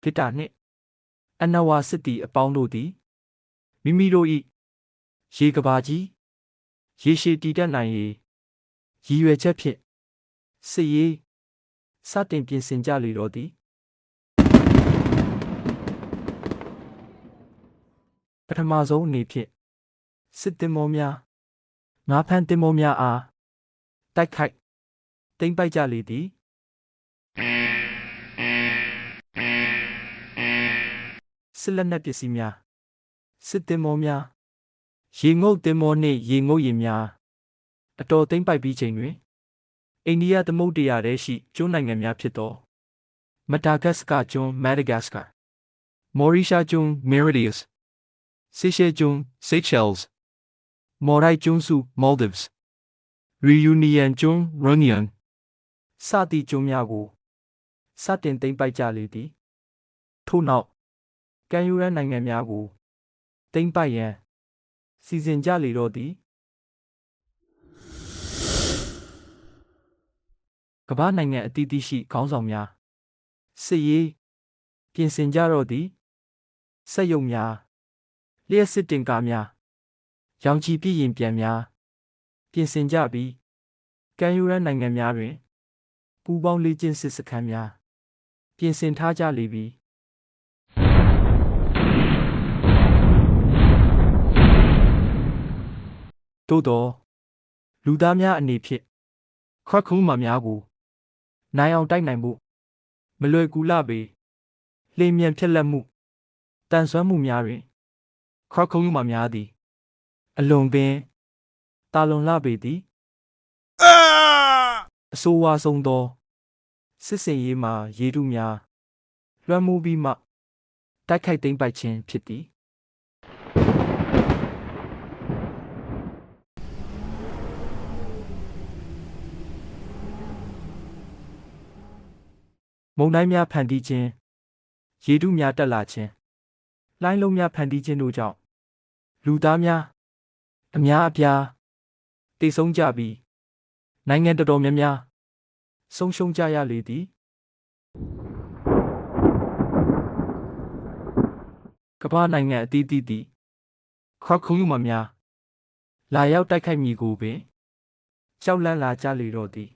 ဖြစ်တာနှင့်အနဝါစစ်တီအပေါင်းတို့သည်မိမိတို့၏ရေကဘာကြီးရေရှည်တည်တတ်နိုင်ရေးရည်ရွယ်ချက်ဖြင့်စစ်ရေးစတင်ပြင်ဆင်ကြလေတော့သည်ပထမဆုံးအနေဖြင့်စစ်သင်္ဘောများငါးဖမ်းသင်္ဘောများအားတိုက်ခိုက်သိမ်းပိုက်ကြလေသည်စစ်လက်နက်ပစ္စည်းများစစ်သင်္ဘောများရေငုပ်သင်္ဘောနှင့်ရေငုပ်ယာဉ်များအတော်သိမ်းပိုက်ပြီးချိန်တွင်အိန္ဒိယသမုဒ္ဒရာထဲရှိကျွန်းနိုင်ငံများဖြစ်သောမဒါဂတ်စကာကျွန်းမက်ဒါဂတ်စကာမော်ရီရှားကျွန်း Mauritius ဆေရှဲကျွန်း Seychelles မော်ရိုက်ကျွန်းစု Maldives Reunion ကျွန်း Reunion စသည့်ကျွန်းများကိုစတင်သိမ်းပိုက်ကြလေသည်ထို့နောက်ကမ်းရိုးတန်းနိုင်ငံများကိုသိမ်းပိုက်ရန်စီစဉ်ကြလေတော့သည်ကမ္ဘာနိုင်ငံအသီးသီးရှိခေါင်းဆောင်များစစ်ရေးပြင်ဆင်ကြတော့သည်စက်ရုံများလျှက်စစ်တင်ကားများရောင်ခြည်ပြည့်ရင်ပြန်များပြင်ဆင်ကြပြီးကမ်းရိုးတန်းနိုင်ငံများတွင်ပူးပေါင်းလေ့ကျင့်စစ်စခန်းများပြင်ဆင်ထားကြလေပြီသို့သောလူသားများအနေဖြင့်ခွက်ခုံးမှများကိုနိုင်အောင်တိုက်နိုင်မှုမလွယ်ကူလှပေလျင်မြန်ဖြစ်လက်မှုတန်ဆွမ်းမှုများတွင်ခွက်ခုံးမှများသည်အလွန်ပင်တာလွန်လှပေသည်အဆိုးဝါးဆုံးသောစစ်စင်ရေးမှာရေတုများလွှမ်းမိုးပြီးမှတိုက်ခိုက်သိမ်းပိုက်ခြင်းဖြစ်သည်မုန်တိုင်းများဖန်တီးခြင်းရေတုများတက်လာခြင်းလှိုင်းလုံးများဖန်တီးခြင်းတို့ကြောင့်လူသားများအများအပြားသေဆုံးကြပြီးနိုင်ငံတော်တော်များများဆုံးရှုံးကြရလေသည်ကမ္ဘာနိုင်ငံအသီးသီးသည်ခွက်ခုံးမှများလာရောက်တိုက်ခိုက်မည်ကိုပင်ကြောက်လန့်လာကြလေတော့သည်